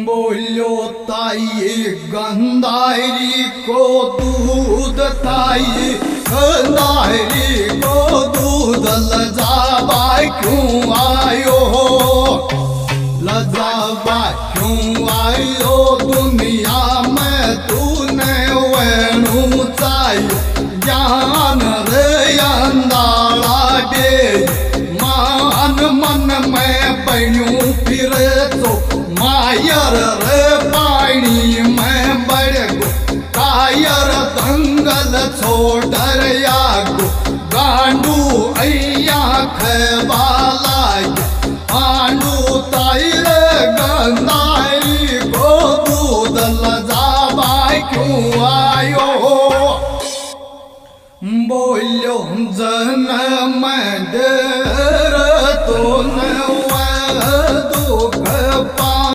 बोलो ताई गंधारी को दूध ताई गंधारी को दूध लजाबा क्यों आयो लजाबा क्यों आयो दुनिया में तूने वेणु चाहिए ज्ञान रे अंधारा दे मान मन में बनू फिर तो मायर रे पानी में बड़ कायर दंगल छोड़ यागो गांडू अया खेबाला आंडू तायर गंधारी को दूध लजाबा क्यों आयो बोलो जन में